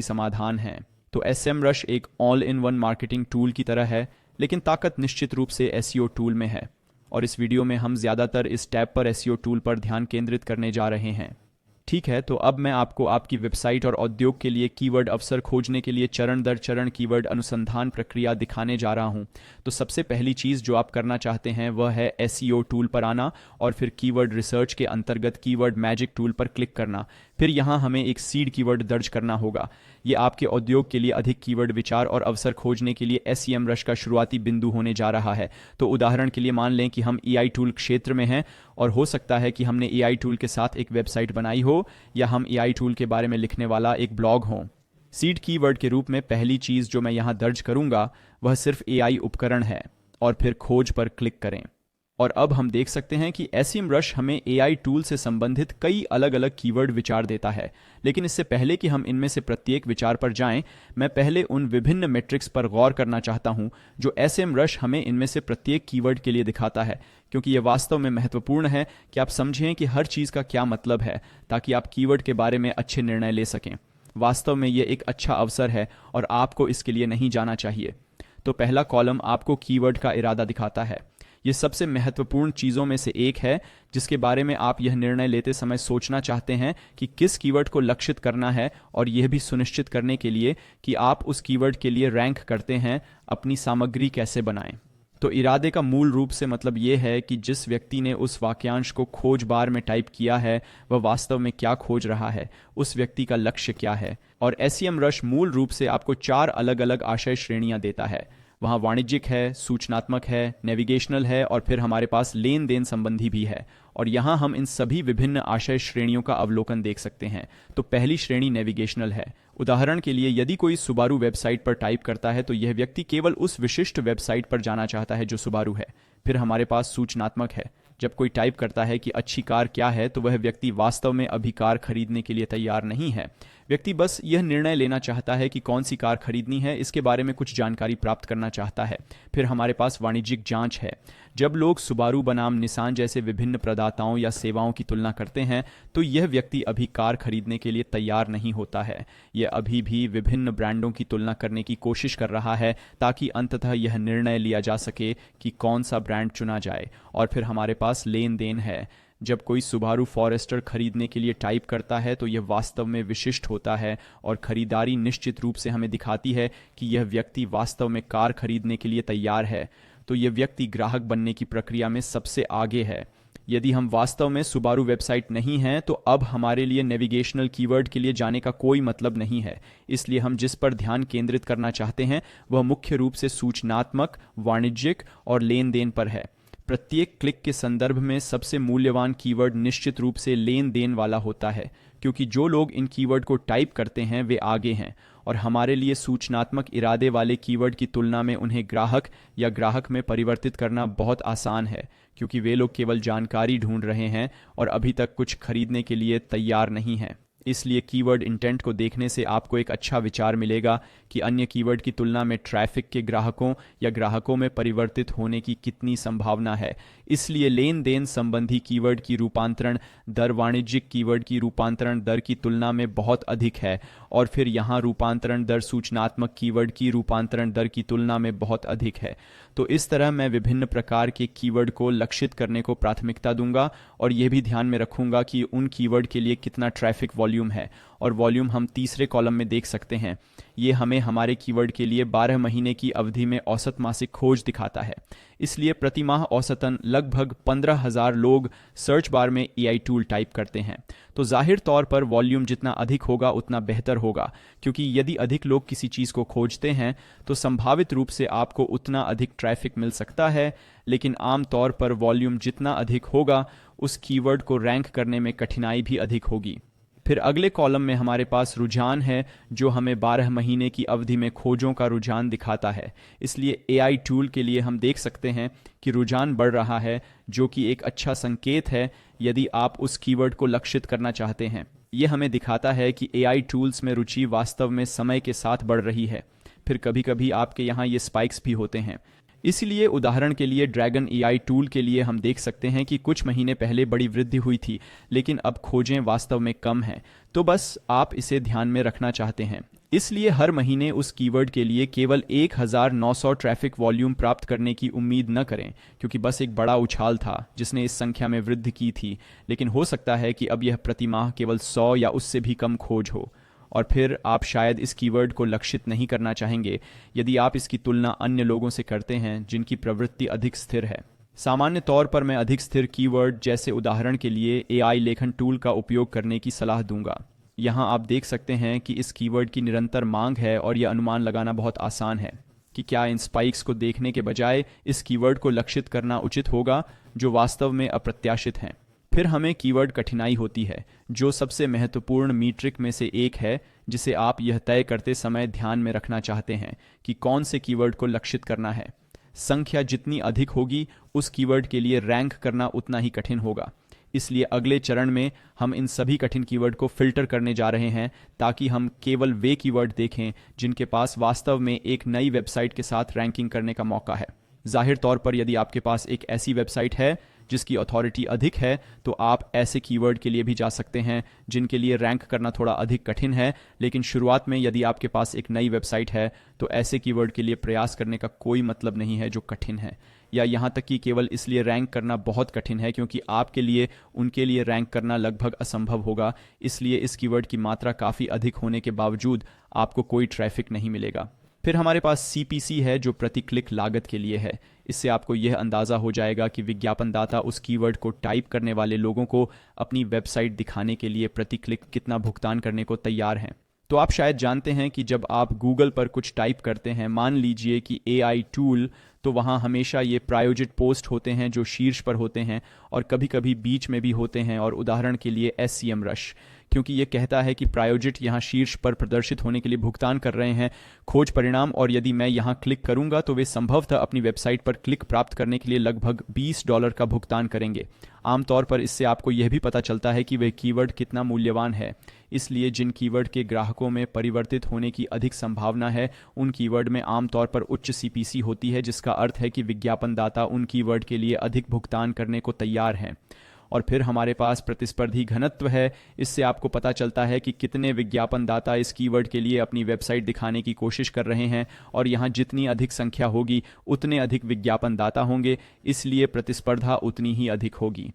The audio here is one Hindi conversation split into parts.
समाधान हैं। तो SEMrush एक all in one marketing tool की तरह है, लेकिन ताकत निश्चित रूप से SEO टूल में है। और इस वीडियो में हम ज़्यादातर इस टैब पर SEO टूल पर ध्यान केंद्रित करने जा रहे हैं। ठीक है, तो अब मैं आपको आपकी वेबसाइट और उद्योग के लिए कीवर्ड अवसर खोजने के लिए चरण दर चरण कीवर्ड अनुसंधान प्रक्रिया दिखाने जा रहा हूं। तो सबसे पहली चीज़ जो आप करना चाहते हैं वह है SEO टूल पर आना और फिर कीवर्ड रिसर्च के अंतर्गत कीवर्ड मैजिक टूल पर क्लिक करना। फिर यहाँ हमें एक सीड कीवर्ड दर्ज करना होगा। ये आपके उद्योग के लिए अधिक कीवर्ड विचार और अवसर खोजने के लिए SEMrush का शुरुआती बिंदु होने जा रहा है। तो उदाहरण के लिए मान लें कि हम AI टूल क्षेत्र में हैं और हो सकता है कि हमने AI टूल के साथ एक वेबसाइट बनाई हो या हम AI टूल के बारे में लिखने वाला एक ब्लॉग हो। सीड कीवर्ड के रूप में पहली चीज़ जो मैं यहाँ दर्ज करूँगा वह सिर्फ AI उपकरण है और फिर खोज पर क्लिक करें। और अब हम देख सकते हैं कि SEMrush हमें AI टूल से संबंधित कई अलग अलग कीवर्ड विचार देता है। लेकिन इससे पहले कि हम इनमें से प्रत्येक विचार पर जाएं, मैं पहले उन विभिन्न मेट्रिक्स पर गौर करना चाहता हूं जो SEMrush हमें इनमें से प्रत्येक कीवर्ड के लिए दिखाता है, क्योंकि यह वास्तव में महत्वपूर्ण है कि आप समझें कि हर चीज़ का क्या मतलब है, ताकि आप कीवर्ड के बारे में अच्छे निर्णय ले सकें। वास्तव में यह एक अच्छा अवसर है और आपको इसके लिए नहीं जाना चाहिए। तो पहला कॉलम आपको कीवर्ड का इरादा दिखाता है। ये सबसे महत्वपूर्ण चीज़ों में से एक है जिसके बारे में आप यह निर्णय लेते समय सोचना चाहते हैं कि किस कीवर्ड को लक्षित करना है, और यह भी सुनिश्चित करने के लिए कि आप उस कीवर्ड के लिए रैंक करते हैं, अपनी सामग्री कैसे बनाएं। तो इरादे का मूल रूप से मतलब ये है कि जिस व्यक्ति ने उस वाक्यांश को खोज बार में टाइप किया है वह वास्तव में क्या खोज रहा है, उस व्यक्ति का लक्ष्य क्या है। और SEMrush मूल रूप से आपको 4 अलग अलग आशय श्रेणियां देता है। वहाँ वाणिज्यिक है, सूचनात्मक है, नेविगेशनल है और फिर हमारे पास लेन देन संबंधी भी है। और यहाँ हम इन सभी विभिन्न आशय श्रेणियों का अवलोकन देख सकते हैं। तो पहली श्रेणी नेविगेशनल है। उदाहरण के लिए यदि कोई सुबारू वेबसाइट पर टाइप करता है तो यह व्यक्ति केवल उस विशिष्ट वेबसाइट पर जाना चाहता है जो सुबारू है। फिर हमारे पास सूचनात्मक है। जब कोई टाइप करता है कि अच्छी कार क्या है तो वह व्यक्ति वास्तव में अभी कार खरीदने के लिए तैयार नहीं है। व्यक्ति बस यह निर्णय लेना चाहता है कि कौन सी कार खरीदनी है, इसके बारे में कुछ जानकारी प्राप्त करना चाहता है। फिर हमारे पास वाणिज्यिक जांच है। जब लोग सुबारू बनाम निसान जैसे विभिन्न प्रदाताओं या सेवाओं की तुलना करते हैं तो यह व्यक्ति अभी कार खरीदने के लिए तैयार नहीं होता है। यह अभी भी विभिन्न ब्रांडों की तुलना करने की कोशिश कर रहा है ताकि अंततः यह निर्णय लिया जा सके कि कौन सा ब्रांड चुना जाए। और फिर हमारे पास लेन देन है। जब कोई सुबारू फॉरेस्टर खरीदने के लिए टाइप करता है तो यह वास्तव में विशिष्ट होता है और खरीदारी निश्चित रूप से हमें दिखाती है कि यह व्यक्ति वास्तव में कार खरीदने के लिए तैयार है। तो यह व्यक्ति ग्राहक बनने की प्रक्रिया में सबसे आगे है। यदि हम वास्तव में सुबारू वेबसाइट नहीं हैं तो अब हमारे लिए नेविगेशनल कीवर्ड के लिए जाने का कोई मतलब नहीं है। इसलिए हम जिस पर ध्यान केंद्रित करना चाहते हैं वह मुख्य रूप से सूचनात्मक, वाणिज्यिक और लेन देन पर है। प्रत्येक क्लिक के संदर्भ में सबसे मूल्यवान कीवर्ड निश्चित रूप से लेन देन वाला होता है, क्योंकि जो लोग इन कीवर्ड को टाइप करते हैं वे आगे हैं। और हमारे लिए सूचनात्मक इरादे वाले कीवर्ड की तुलना में उन्हें ग्राहक या ग्राहक में परिवर्तित करना बहुत आसान है, क्योंकि वे लोग केवल जानकारी ढूंढ रहे हैं और अभी तक कुछ खरीदने के लिए तैयार नहीं हैं। इसलिए कीवर्ड इंटेंट को देखने से आपको एक अच्छा विचार मिलेगा कि अन्य कीवर्ड की तुलना में ट्रैफिक के ग्राहकों या ग्राहकों में परिवर्तित होने की कितनी संभावना है। इसलिए लेन देन संबंधी कीवर्ड की रूपांतरण दर वाणिज्यिक कीवर्ड की रूपांतरण दर की तुलना में बहुत अधिक है, और फिर यहाँ रूपांतरण दर सूचनात्मक कीवर्ड की रूपांतरण दर की तुलना में बहुत अधिक है। तो इस तरह मैं विभिन्न प्रकार के कीवर्ड को लक्षित करने को प्राथमिकता दूंगा और यह भी ध्यान में रखूंगा कि उन कीवर्ड के लिए कितना ट्रैफिक वॉल्यूम है। और वॉल्यूम हम तीसरे कॉलम में देख सकते हैं। ये हमें हमारे कीवर्ड के लिए 12 महीने की अवधि में औसत मासिक खोज दिखाता है। इसलिए प्रति माह औसतन लगभग 15,000 लोग सर्च बार में AI टूल टाइप करते हैं। तो जाहिर तौर पर वॉल्यूम जितना अधिक होगा उतना बेहतर होगा, क्योंकि यदि अधिक लोग किसी चीज़ को खोजते हैं तो संभावित रूप से आपको उतना अधिक ट्रैफिक मिल सकता है। लेकिन आम तौर पर वॉल्यूम जितना अधिक होगा उस कीवर्ड को रैंक करने में कठिनाई भी अधिक होगी। फिर अगले कॉलम में हमारे पास रुझान है जो हमें 12 महीने की अवधि में खोजों का रुझान दिखाता है। इसलिए AI टूल के लिए हम देख सकते हैं कि रुझान बढ़ रहा है, जो कि एक अच्छा संकेत है यदि आप उस कीवर्ड को लक्षित करना चाहते हैं। ये हमें दिखाता है कि AI टूल्स में रुचि वास्तव में समय के साथ बढ़ रही है। फिर कभी कभी आपके यहाँ ये स्पाइक्स भी होते हैं। इसलिए उदाहरण के लिए ड्रैगन AI टूल के लिए हम देख सकते हैं कि कुछ महीने पहले बड़ी वृद्धि हुई थी, लेकिन अब खोजें वास्तव में कम हैं। तो बस आप इसे ध्यान में रखना चाहते हैं। इसलिए हर महीने उस कीवर्ड के लिए केवल 1900 ट्रैफिक वॉल्यूम प्राप्त करने की उम्मीद न करें, क्योंकि बस एक बड़ा उछाल था जिसने इस संख्या में वृद्धि की थी। लेकिन हो सकता है कि अब यह प्रति माह केवल 100 या उससे भी कम खोज हो, और फिर आप शायद इस कीवर्ड को लक्षित नहीं करना चाहेंगे यदि आप इसकी तुलना अन्य लोगों से करते हैं जिनकी प्रवृत्ति अधिक स्थिर है। सामान्य तौर पर मैं अधिक स्थिर कीवर्ड जैसे उदाहरण के लिए एआई लेखन टूल का उपयोग करने की सलाह दूंगा। यहाँ आप देख सकते हैं कि इस कीवर्ड की निरंतर मांग है और यह अनुमान लगाना बहुत आसान है कि क्या इन स्पाइक्स को देखने के बजाय इस कीवर्ड को लक्षित करना उचित होगा जो वास्तव में अप्रत्याशित हैं। फिर हमें कीवर्ड कठिनाई होती है, जो सबसे महत्वपूर्ण मीट्रिक में से एक है जिसे आप यह तय करते समय ध्यान में रखना चाहते हैं कि कौन से कीवर्ड को लक्षित करना है। संख्या जितनी अधिक होगी उस कीवर्ड के लिए रैंक करना उतना ही कठिन होगा। इसलिए अगले चरण में हम इन सभी कठिन कीवर्ड को फिल्टर करने जा रहे हैं ताकि हम केवल वे कीवर्ड देखें जिनके पास वास्तव में एक नई वेबसाइट के साथ रैंकिंग करने का मौका है। जाहिर तौर पर यदि आपके पास एक ऐसी वेबसाइट है जिसकी अथॉरिटी अधिक है तो आप ऐसे कीवर्ड के लिए भी जा सकते हैं जिनके लिए रैंक करना थोड़ा अधिक कठिन है। लेकिन शुरुआत में यदि आपके पास एक नई वेबसाइट है तो ऐसे कीवर्ड के लिए प्रयास करने का कोई मतलब नहीं है जो कठिन है, या यहाँ तक कि केवल इसलिए रैंक करना बहुत कठिन है क्योंकि आपके लिए उनके लिए रैंक करना लगभग असंभव होगा। इसलिए इस कीवर्ड की मात्रा काफ़ी अधिक होने के बावजूद आपको कोई ट्रैफिक नहीं मिलेगा। फिर हमारे पास सीपीसी है जो प्रति क्लिक लागत के लिए है। इससे आपको यह अंदाज़ा हो जाएगा कि विज्ञापनदाता उस कीवर्ड को टाइप करने वाले लोगों को अपनी वेबसाइट दिखाने के लिए प्रति क्लिक कितना भुगतान करने को तैयार हैं। तो आप शायद जानते हैं कि जब आप गूगल पर कुछ टाइप करते हैं, मान लीजिए कि एआई टूल, तो वहाँ हमेशा ये प्रायोजित पोस्ट होते हैं जो शीर्ष पर होते हैं और कभी कभी बीच में भी होते हैं। और उदाहरण के लिए एससीएम रश, क्योंकि ये कहता है कि प्रायोजित यहाँ शीर्ष पर प्रदर्शित होने के लिए भुगतान कर रहे हैं खोज परिणाम, और यदि मैं यहाँ क्लिक करूंगा तो वे संभवतः अपनी वेबसाइट पर क्लिक प्राप्त करने के लिए लगभग $20 का भुगतान करेंगे। आमतौर पर इससे आपको यह भी पता चलता है कि वह कीवर्ड कितना मूल्यवान है। इसलिए जिन कीवर्ड के ग्राहकों में परिवर्तित होने की अधिक संभावना है उन कीवर्ड में आमतौर पर उच्च सीपीसी होती है, जिसका अर्थ है कि विज्ञापनदाता उन कीवर्ड के लिए अधिक भुगतान करने को तैयार हैं। और फिर हमारे पास प्रतिस्पर्धी घनत्व है। इससे आपको पता चलता है कि कितने विज्ञापनदाता इस कीवर्ड के लिए अपनी वेबसाइट दिखाने की कोशिश कर रहे हैं, और यहाँ जितनी अधिक संख्या होगी उतने अधिक विज्ञापनदाता होंगे, इसलिए प्रतिस्पर्धा उतनी ही अधिक होगी।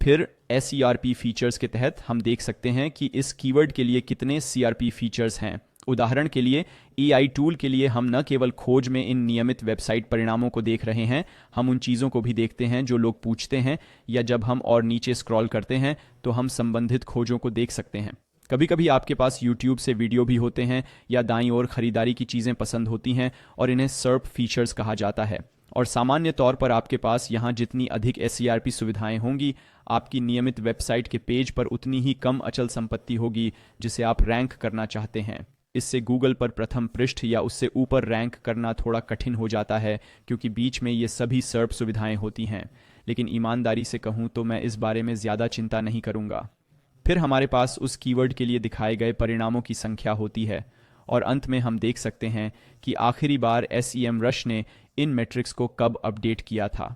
फिर एसईआरपी फीचर्स के तहत हम देख सकते हैं कि इस कीवर्ड के लिए कितने सीआरपी फीचर्स हैं। उदाहरण के लिए एआई टूल के लिए हम न केवल खोज में इन नियमित वेबसाइट परिणामों को देख रहे हैं, हम उन चीज़ों को भी देखते हैं जो लोग पूछते हैं, या जब हम और नीचे स्क्रॉल करते हैं तो हम संबंधित खोजों को देख सकते हैं। कभी कभी आपके पास YouTube से वीडियो भी होते हैं, या दाईं ओर खरीदारी की चीज़ें पसंद होती हैं और इन्हें सर्प फीचर्स कहा जाता है। और सामान्य तौर पर आपके पास यहाँ जितनी अधिक एसईआरपी सुविधाएं होंगी, आपकी नियमित वेबसाइट के पेज पर उतनी ही कम अचल संपत्ति होगी जिसे आप रैंक करना चाहते हैं। इससे गूगल पर प्रथम पृष्ठ या उससे ऊपर रैंक करना थोड़ा कठिन हो जाता है क्योंकि बीच में ये सभी सर्प सुविधाएं होती हैं। लेकिन ईमानदारी से कहूँ तो मैं इस बारे में ज़्यादा चिंता नहीं करूँगा। फिर हमारे पास उस कीवर्ड के लिए दिखाए गए परिणामों की संख्या होती है, और अंत में हम देख सकते हैं कि आखिरी बार एसईएम रश ने इन मैट्रिक्स को कब अपडेट किया था।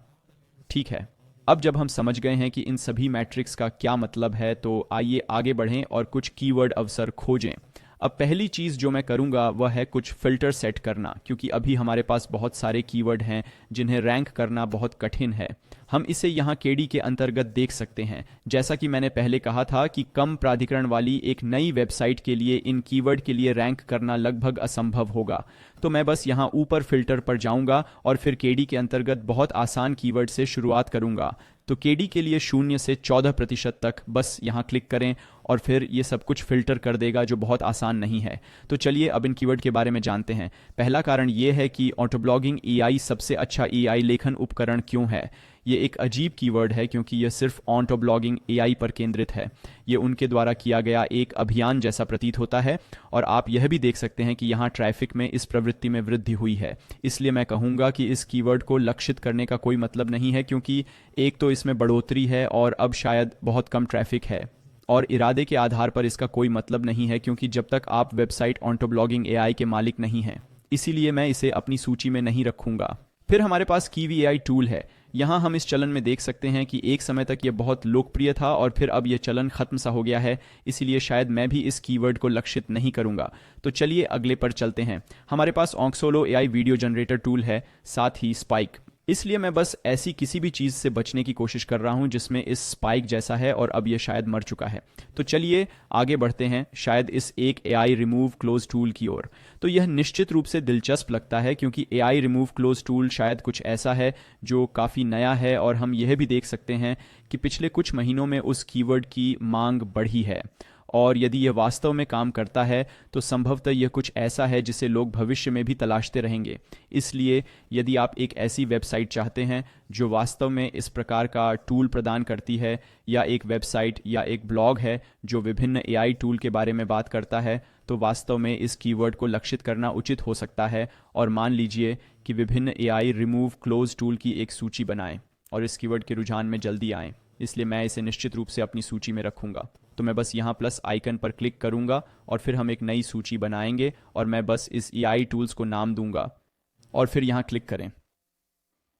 ठीक है, अब जब हम समझ गए हैं कि इन सभी मैट्रिक्स का क्या मतलब है, तो आइए आगे बढ़ें और कुछ कीवर्ड अवसर खोजें। अब पहली चीज़ जो मैं करूंगा वह है कुछ फ़िल्टर सेट करना, क्योंकि अभी हमारे पास बहुत सारे कीवर्ड हैं जिन्हें रैंक करना बहुत कठिन है। हम इसे यहाँ केडी के अंतर्गत देख सकते हैं। जैसा कि मैंने पहले कहा था कि कम प्राधिकरण वाली एक नई वेबसाइट के लिए इन कीवर्ड के लिए रैंक करना लगभग असंभव होगा। तो मैं बस यहाँ ऊपर फिल्टर पर जाऊँगा और फिर केडी के अंतर्गत बहुत आसान कीवर्ड से शुरुआत करूँगा। तो केडी के लिए 0 से 14% तक बस यहाँ क्लिक करें और फिर ये सब कुछ फिल्टर कर देगा, जो बहुत आसान नहीं है। तो चलिए अब इन कीवर्ड के बारे में जानते हैं। पहला कारण ये है कि ऑटोब्लॉगिंग एआई सबसे अच्छा एआई लेखन उपकरण क्यों है। ये एक अजीब कीवर्ड है क्योंकि यह सिर्फ ऑटोब्लॉगिंग एआई पर केंद्रित है। ये उनके द्वारा किया गया एक अभियान जैसा प्रतीत होता है, और आप यह भी देख सकते हैं कि यहाँ ट्रैफिक में इस प्रवृत्ति में वृद्धि हुई है। इसलिए मैं कहूँगा कि इस कीवर्ड को लक्षित करने का कोई मतलब नहीं है, क्योंकि एक तो इसमें बढ़ोतरी है और अब शायद बहुत कम ट्रैफिक है, और इरादे के आधार पर इसका कोई मतलब नहीं है क्योंकि जब तक आप वेबसाइट ऑटोब्लॉगिंग एआई के मालिक नहीं हैं। इसीलिए मैं इसे अपनी सूची में नहीं रखूंगा। फिर हमारे पास कीवी एआई टूल है। यहाँ हम इस चलन में देख सकते हैं कि एक समय तक ये बहुत लोकप्रिय था और फिर अब ये चलन खत्म सा हो गया है, इसीलिए शायद मैं भी इस कीवर्ड को लक्षित नहीं करूंगा। तो चलिए अगले पर चलते हैं। हमारे पास ऑक्सोलो एआई वीडियो जनरेटर टूल है, साथ ही स्पाइक। इसलिए मैं बस ऐसी किसी भी चीज़ से बचने की कोशिश कर रहा हूं जिसमें इस स्पाइक जैसा है और अब ये शायद मर चुका है। तो चलिए आगे बढ़ते हैं, शायद इस एक एआई रिमूव क्लोज टूल की ओर। तो यह निश्चित रूप से दिलचस्प लगता है क्योंकि एआई रिमूव क्लोज टूल शायद कुछ ऐसा है जो काफ़ी नया है और हम यह भी देख सकते हैं कि पिछले कुछ महीनों में उस कीवर्ड की मांग बढ़ी है। और यदि यह वास्तव में काम करता है तो संभवतः यह कुछ ऐसा है जिसे लोग भविष्य में भी तलाशते रहेंगे। इसलिए यदि आप एक ऐसी वेबसाइट चाहते हैं जो वास्तव में इस प्रकार का टूल प्रदान करती है, या एक वेबसाइट या एक ब्लॉग है जो विभिन्न एआई टूल के बारे में बात करता है, तो वास्तव में इस कीवर्ड को लक्षित करना उचित हो सकता है। और मान लीजिए कि विभिन्न एआई रिमूव क्लोज टूल की एक सूची बनाएं और इस कीवर्ड के रुझान में जल्दी आएं। इसलिए मैं इसे निश्चित रूप से अपनी सूची में रखूंगा। तो मैं बस यहाँ प्लस आइकन पर क्लिक करूंगा और फिर हम एक नई सूची बनाएंगे और मैं बस इस एआई टूल्स को नाम दूंगा और फिर यहाँ क्लिक करें।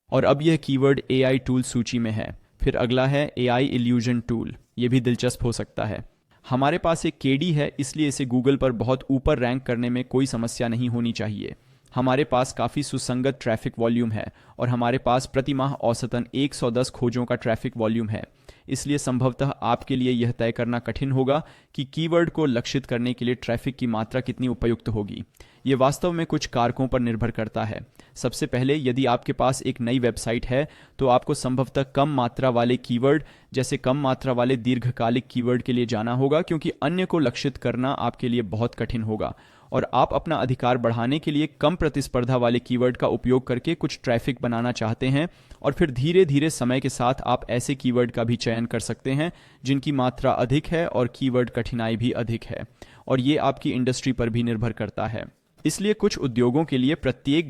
और अब यह कीवर्ड एआई टूल सूची में है। फिर अगला है एआई इल्यूजन टूल। ये भी दिलचस्प हो सकता है। हमारे पास एक केडी है, इसलिए इसे गूगल पर बहुत ऊपर रैंक करने में कोई समस्या नहीं होनी चाहिए। हमारे पास काफ़ी सुसंगत ट्रैफिक वॉल्यूम है और हमारे पास प्रति माह औसतन 110 खोजों का ट्रैफिक वॉल्यूम है। इसलिए संभवतः आपके लिए यह तय करना कठिन होगा कि कीवर्ड को लक्षित करने के लिए ट्रैफिक की मात्रा कितनी उपयुक्त होगी। ये वास्तव में कुछ कारकों पर निर्भर करता है। सबसे पहले, यदि आपके पास एक नई वेबसाइट है तो आपको संभवतः कम मात्रा वाले कीवर्ड जैसे कम मात्रा वाले दीर्घकालिक कीवर्ड के लिए जाना होगा, क्योंकि अन्य को लक्षित करना आपके लिए बहुत कठिन होगा। और आप अपना अधिकार बढ़ाने के लिए कम प्रतिस्पर्धा वाले कीवर्ड का उपयोग करके कुछ ट्रैफिक बनाना चाहते हैं, और फिर धीरे धीरे समय के साथ आप ऐसे कीवर्ड का भी चयन कर सकते हैं जिनकी मात्रा अधिक है और कीवर्ड कठिनाई भी अधिक है। और ये आपकी इंडस्ट्री पर भी निर्भर करता है। इसलिए कुछ उद्योगों के लिए प्रत्येक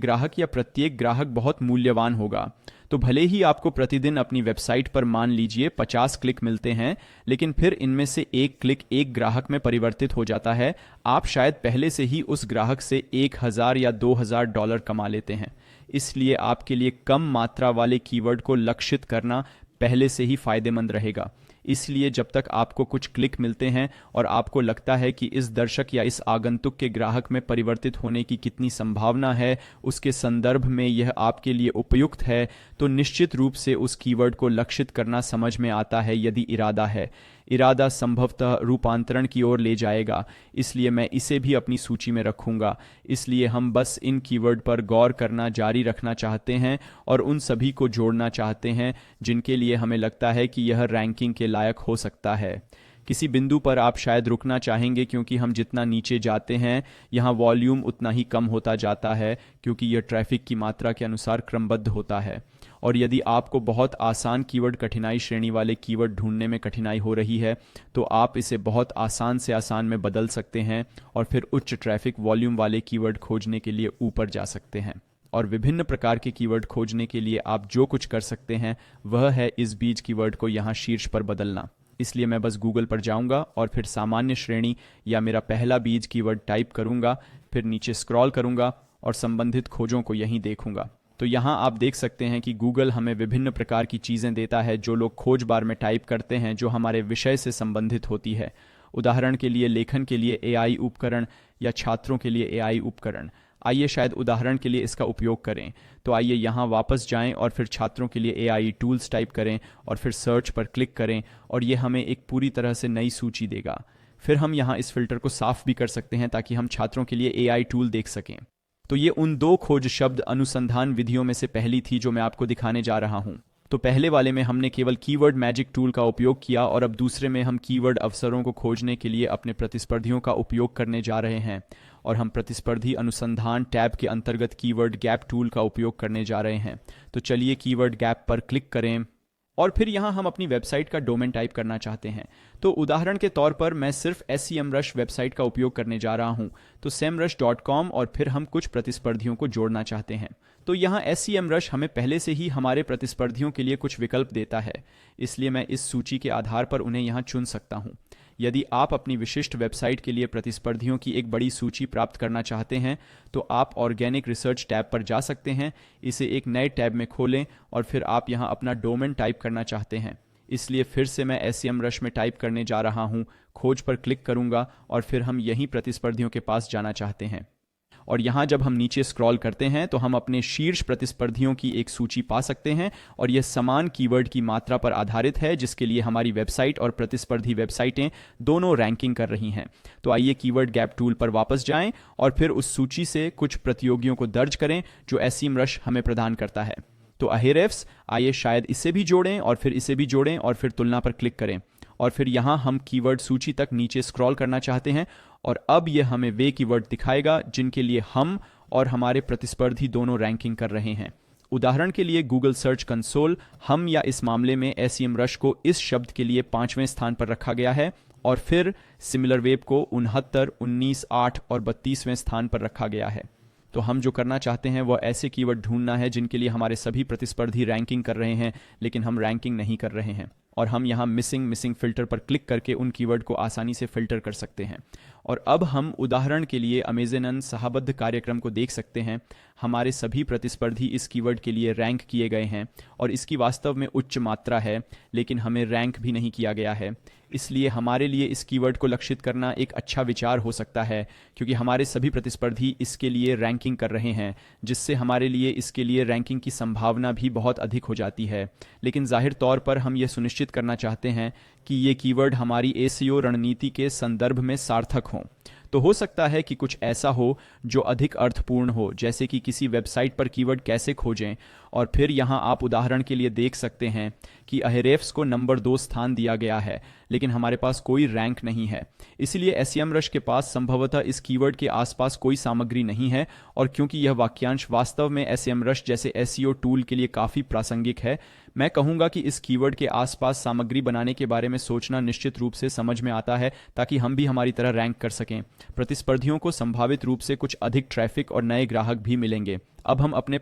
ग्राहक बहुत मूल्यवान होगा। तो भले ही आपको प्रतिदिन अपनी वेबसाइट पर मान लीजिए 50 क्लिक मिलते हैं, लेकिन फिर इनमें से एक क्लिक एक ग्राहक में परिवर्तित हो जाता है, आप शायद पहले से ही उस ग्राहक से $1000 या $2000 कमा लेते हैं। इसलिए आपके लिए कम मात्रा वाले कीवर्ड को लक्षित करना पहले से ही फायदेमंद रहेगा। इसलिए जब तक आपको कुछ क्लिक मिलते हैं और आपको लगता है कि इस दर्शक या इस आगंतुक के ग्राहक में परिवर्तित होने की कितनी संभावना है, उसके संदर्भ में यह आपके लिए उपयुक्त है, तो निश्चित रूप से उस कीवर्ड को लक्षित करना समझ में आता है। यदि इरादा है, इरादा संभवतः रूपांतरण की ओर ले जाएगा, इसलिए मैं इसे भी अपनी सूची में रखूंगा। इसलिए हम बस इन कीवर्ड पर गौर करना जारी रखना चाहते हैं और उन सभी को जोड़ना चाहते हैं जिनके लिए हमें लगता है कि यह रैंकिंग के लायक हो सकता है। किसी बिंदु पर आप शायद रुकना चाहेंगे, क्योंकि हम जितना नीचे जाते हैं यहाँ वॉल्यूम उतना ही कम होता जाता है, क्योंकि यह ट्रैफिक की मात्रा के अनुसार क्रमबद्ध होता है। और यदि आपको बहुत आसान कीवर्ड कठिनाई श्रेणी वाले कीवर्ड ढूंढने में कठिनाई हो रही है, तो आप इसे बहुत आसान से आसान में बदल सकते हैं और फिर उच्च ट्रैफिक वॉल्यूम वाले कीवर्ड खोजने के लिए ऊपर जा सकते हैं। और विभिन्न प्रकार के कीवर्ड खोजने के लिए आप जो कुछ कर सकते हैं वह है इस बीज कीवर्ड को यहाँ शीर्ष पर बदलना। इसलिए मैं बस गूगल पर जाऊंगा और फिर सामान्य श्रेणी या मेरा पहला बीज कीवर्ड टाइप करूंगा, फिर नीचे स्क्रॉल करूंगा और संबंधित खोजों को यहीं देखूंगा। तो यहाँ आप देख सकते हैं कि गूगल हमें विभिन्न प्रकार की चीज़ें देता है जो लोग खोज बार में टाइप करते हैं, जो हमारे विषय से संबंधित होती है। उदाहरण के लिए लेखन के लिए एआई उपकरण या छात्रों के लिए एआई उपकरण। आइए शायद उदाहरण के लिए इसका उपयोग करें। तो आइए यहाँ वापस जाएं और फिर छात्रों के लिए एआई टूल्स टाइप करें और फिर सर्च पर क्लिक करें और ये हमें एक पूरी तरह से नई सूची देगा। फिर हम यहाँ इस फिल्टर को साफ भी कर सकते हैं ताकि हम छात्रों के लिए एआई टूल देख सकें। तो ये उन दो खोज शब्द अनुसंधान विधियों में से पहली थी जो मैं आपको दिखाने जा रहा हूँ। तो पहले वाले में हमने केवल कीवर्ड मैजिक टूल का उपयोग किया और अब दूसरे में हम कीवर्ड अवसरों को खोजने के लिए अपने प्रतिस्पर्धियों का उपयोग करने जा रहे हैं और हम प्रतिस्पर्धी अनुसंधान टैब के अंतर्गत कीवर्ड गैप टूल का उपयोग करने जा रहे हैं। तो चलिए कीवर्ड गैप पर क्लिक करें और फिर यहाँ हम अपनी वेबसाइट का डोमेन टाइप करना चाहते हैं। तो उदाहरण के तौर पर मैं सिर्फ SEMrush वेबसाइट का उपयोग करने जा रहा हूँ, तो semrush.com और फिर हम कुछ प्रतिस्पर्धियों को जोड़ना चाहते हैं। तो यहाँ SEMrush हमें पहले से ही हमारे प्रतिस्पर्धियों के लिए कुछ विकल्प देता है, इसलिए मैं इस सूची के आधार पर उन्हें यहाँ चुन सकता हूँ। यदि आप अपनी विशिष्ट वेबसाइट के लिए प्रतिस्पर्धियों की एक बड़ी सूची प्राप्त करना चाहते हैं तो आप ऑर्गेनिक रिसर्च टैब पर जा सकते हैं। इसे एक नए टैब में खोलें और फिर आप यहां अपना डोमेन टाइप करना चाहते हैं, इसलिए फिर से मैं SEMrush में टाइप करने जा रहा हूं, खोज पर क्लिक करूंगा और फिर हम यहीं प्रतिस्पर्धियों के पास जाना चाहते हैं। और यहाँ जब हम नीचे स्क्रॉल करते हैं तो हम अपने शीर्ष प्रतिस्पर्धियों की एक सूची पा सकते हैं और यह समान कीवर्ड की मात्रा पर आधारित है जिसके लिए हमारी वेबसाइट और प्रतिस्पर्धी वेबसाइटें दोनों रैंकिंग कर रही हैं। तो आइए कीवर्ड गैप टूल पर वापस जाएं और फिर उस सूची से कुछ प्रतियोगियों को दर्ज करें जो SEMrush हमें प्रदान करता है। तो Ahrefs, आइए शायद इसे भी जोड़ें और फिर इसे भी जोड़ें और फिर तुलना पर क्लिक करें और फिर यहाँ हम कीवर्ड सूची तक नीचे स्क्रॉल करना चाहते हैं और अब यह हमें वे कीवर्ड दिखाएगा जिनके लिए हम और हमारे प्रतिस्पर्धी दोनों रैंकिंग कर रहे हैं। उदाहरण के लिए गूगल सर्च कंसोल, हम या इस मामले में SEMrush को इस शब्द के लिए 5वें स्थान पर रखा गया है और फिर सिमिलरवेब को 69, 19, 8 और 32वें स्थान पर रखा गया है। तो हम जो करना चाहते हैं वह ऐसे कीवर्ड ढूंढना है जिनके लिए हमारे सभी प्रतिस्पर्धी रैंकिंग कर रहे हैं लेकिन हम रैंकिंग नहीं कर रहे हैं, और हम यहाँ मिसिंग फिल्टर पर क्लिक करके उन कीवर्ड को आसानी से फिल्टर कर सकते हैं। और अब हम उदाहरण के लिए अमेज़न सहबद्ध कार्यक्रम को देख सकते हैं। हमारे सभी प्रतिस्पर्धी इस कीवर्ड के लिए रैंक किए गए हैं और इसकी वास्तव में उच्च मात्रा है, लेकिन हमें रैंक भी नहीं किया गया है। इसलिए हमारे लिए इस कीवर्ड को लक्षित करना एक अच्छा विचार हो सकता है क्योंकि हमारे सभी प्रतिस्पर्धी इसके लिए रैंकिंग कर रहे हैं, जिससे हमारे लिए इसके लिए रैंकिंग की संभावना भी बहुत अधिक हो जाती है। लेकिन जाहिर तौर पर हम ये सुनिश्चित करना चाहते हैं कि ये कीवर्ड हमारी SEO रणनीति के संदर्भ में सार्थक हों। तो हो सकता है कि कुछ ऐसा हो जो अधिक अर्थपूर्ण हो, जैसे कि किसी वेबसाइट पर कीवर्ड कैसे खोजें, और फिर यहाँ आप उदाहरण के लिए देख सकते हैं कि Ahrefs को नंबर 2 स्थान दिया गया है लेकिन हमारे पास कोई रैंक नहीं है। इसलिए SEMrush के पास संभवतः इस कीवर्ड के आसपास कोई सामग्री नहीं है, और क्योंकि यह वाक्यांश वास्तव में SEMrush जैसे SEO टूल के लिए काफ़ी प्रासंगिक है, मैं कहूँगा कि इस कीवर्ड के आसपास सामग्री बनाने के बारे में सोचना निश्चित रूप से समझ में आता है ताकि हम भी हमारी तरह रैंक कर सकें। प्रतिस्पर्धियों को संभावित रूप से कुछ अधिक ट्रैफिक और नए ग्राहक भी मिलेंगे। अब हम अपने